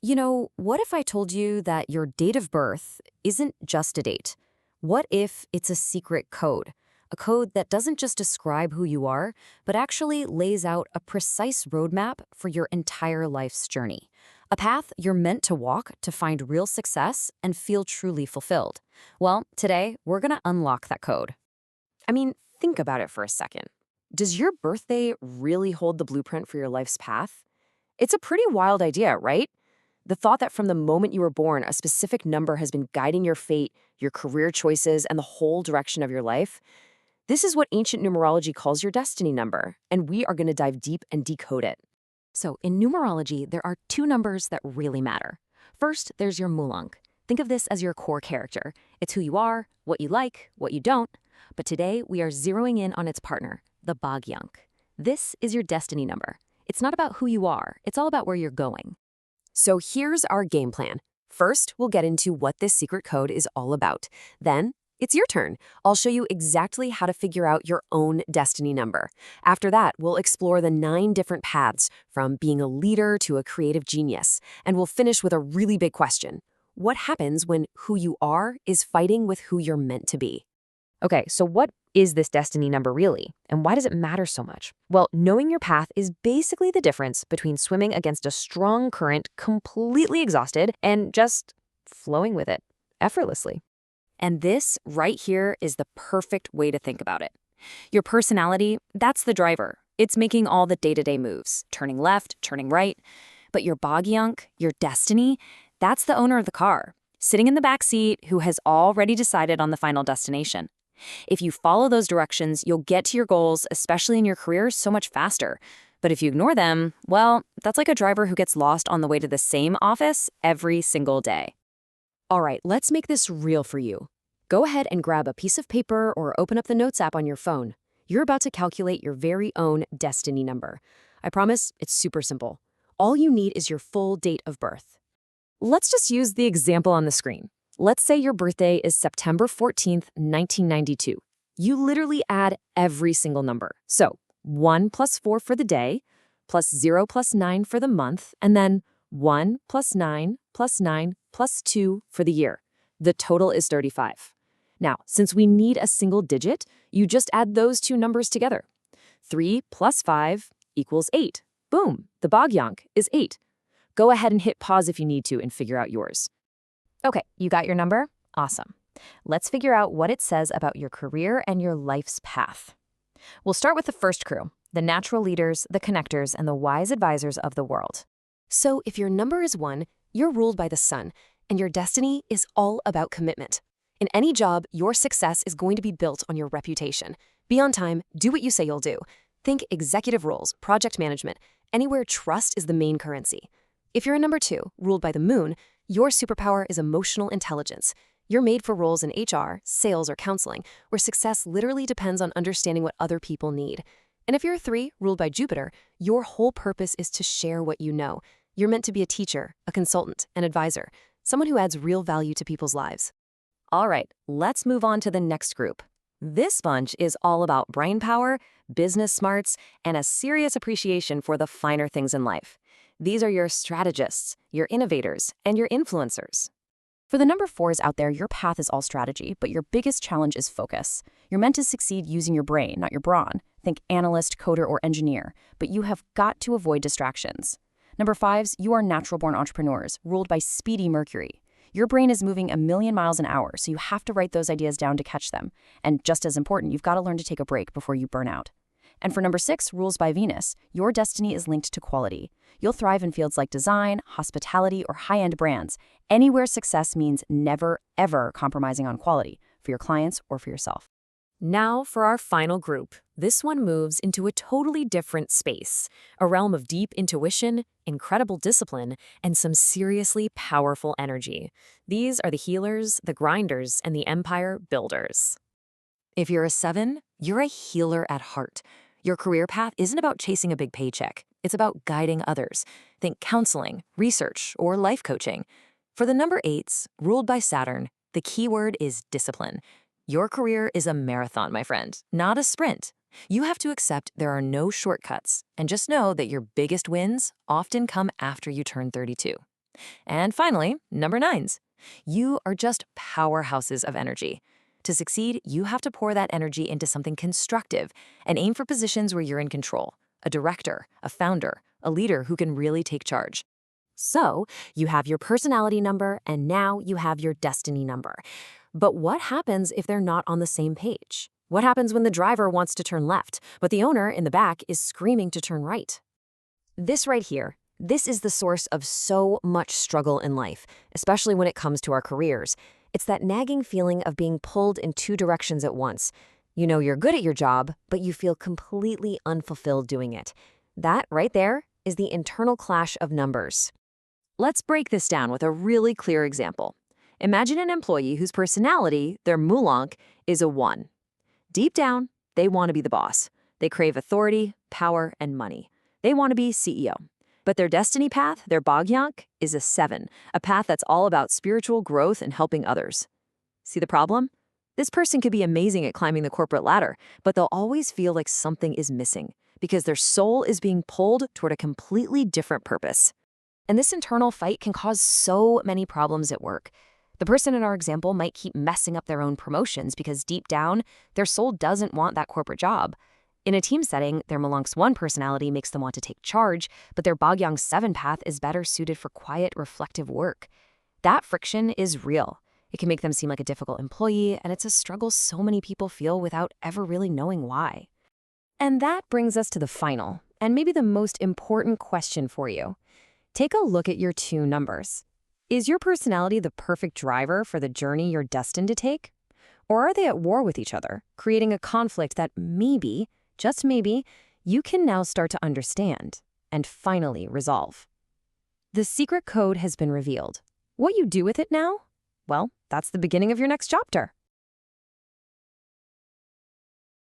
What if I told you that your date of birth isn't just a date? What if it's a secret code? A code that doesn't just describe who you are, but actually lays out a precise roadmap for your entire life's journey. A path you're meant to walk to find real success and feel truly fulfilled. Well, today, we're going to unlock that code. I mean, think about it for a second. Does your birthday really hold the blueprint for your life's path? It's a pretty wild idea, right? The thought that from the moment you were born, a specific number has been guiding your fate, your career choices, and the whole direction of your life. This is what ancient numerology calls your destiny number, and we are going to dive deep and decode it. So, in numerology, there are two numbers that really matter. First, there's your Mulung. Think of this as your core character. It's who you are, what you like, what you don't. But today, we are zeroing in on its partner, the Bhagyank. This is your destiny number. It's not about who you are, it's all about where you're going. So here's our game plan. First, we'll get into what this secret code is all about. Then, it's your turn. I'll show you exactly how to figure out your own destiny number. After that, we'll explore the 9 different paths, from being a leader to a creative genius. And we'll finish with a really big question. What happens when who you are is fighting with who you're meant to be? Okay, so what is this destiny number really? And why does it matter so much? Well, knowing your path is basically the difference between swimming against a strong current, completely exhausted, and just flowing with it effortlessly. And this right here is the perfect way to think about it. Your personality, that's the driver. It's making all the day-to-day moves, turning left, turning right. But your Bhagyank, your destiny, that's the owner of the car, sitting in the back seat who has already decided on the final destination. If you follow those directions, you'll get to your goals, especially in your career, so much faster. But if you ignore them, well, that's like a driver who gets lost on the way to the same office every single day. All right, let's make this real for you. Go ahead and grab a piece of paper or open up the Notes app on your phone. You're about to calculate your very own destiny number. I promise it's super simple. All you need is your full date of birth. Let's just use the example on the screen. Let's say your birthday is September 14th, 1992. You literally add every single number. So 1 plus 4 for the day, plus 0 plus 9 for the month, and then 1 plus 9 plus 9 plus 2 for the year. The total is 35. Now, since we need a single digit, you just add those two numbers together. 3 plus 5 equals 8. Boom, the Bhagyank is 8. Go ahead and hit pause if you need to and figure out yours. Okay, you got your number? Awesome. Let's figure out what it says about your career and your life's path. We'll start with the first crew, the natural leaders, the connectors, and the wise advisors of the world. So if your number is 1, you're ruled by the sun, and your destiny is all about commitment. In any job, your success is going to be built on your reputation. Be on time, do what you say you'll do. Think executive roles, project management, anywhere trust is the main currency. If you're a number 2, ruled by the moon, your superpower is emotional intelligence. You're made for roles in HR, sales, or counseling, where success literally depends on understanding what other people need. And if you're a 3, ruled by Jupiter, your whole purpose is to share what you know. You're meant to be a teacher, a consultant, an advisor, someone who adds real value to people's lives. All right, let's move on to the next group. This bunch is all about brain power, business smarts, and a serious appreciation for the finer things in life. These are your strategists, your innovators, and your influencers. For the number 4s out there, your path is all strategy, but your biggest challenge is focus. You're meant to succeed using your brain, not your brawn. Think analyst, coder, or engineer, but you have got to avoid distractions. Number 5s, you are natural-born entrepreneurs, ruled by speedy Mercury. Your brain is moving 1,000,000 miles an hour, so you have to write those ideas down to catch them. And just as important, you've got to learn to take a break before you burn out. And for number 6, rules by Venus, your destiny is linked to quality. You'll thrive in fields like design, hospitality, or high-end brands, anywhere success means never, ever compromising on quality for your clients or for yourself. Now for our final group. This one moves into a totally different space, a realm of deep intuition, incredible discipline, and some seriously powerful energy. These are the healers, the grinders, and the empire builders. If you're a 7, you're a healer at heart. Your career path isn't about chasing a big paycheck. It's about guiding others. Think counseling, research, or life coaching. For the number 8s, ruled by Saturn, the key word is discipline. Your career is a marathon, my friend, not a sprint. You have to accept there are no shortcuts, and just know that your biggest wins often come after you turn 32. And finally, number 9s. You are just powerhouses of energy. To succeed, you have to pour that energy into something constructive and aim for positions where you're in control. A director, a founder, a leader who can really take charge. So, you have your personality number, and now you have your destiny number. But what happens if they're not on the same page? What happens when the driver wants to turn left, but the owner in the back is screaming to turn right? This right here, this is the source of so much struggle in life, especially when it comes to our careers. It's that nagging feeling of being pulled in two directions at once. You know you're good at your job, but you feel completely unfulfilled doing it. That right there is the internal clash of numbers. Let's break this down with a really clear example. Imagine an employee whose personality, their Mulank, is a 1. Deep down, they want to be the boss. They crave authority, power, and money. They want to be CEO. But their destiny path, their Bhagyank, is a 7, a path that's all about spiritual growth and helping others. See the problem? This person could be amazing at climbing the corporate ladder, but they'll always feel like something is missing because their soul is being pulled toward a completely different purpose. And this internal fight can cause so many problems at work. The person in our example might keep messing up their own promotions because deep down, their soul doesn't want that corporate job. In a team setting, their Malank's 1 personality makes them want to take charge, but their Bhagyank 7 path is better suited for quiet, reflective work. That friction is real. It can make them seem like a difficult employee, and it's a struggle so many people feel without ever really knowing why. And that brings us to the final, and maybe the most important question for you. Take a look at your 2 numbers. Is your personality the perfect driver for the journey you're destined to take? Or are they at war with each other, creating a conflict that maybe, just maybe, you can now start to understand and finally resolve? The secret code has been revealed. What you do with it now? Well, that's the beginning of your next chapter.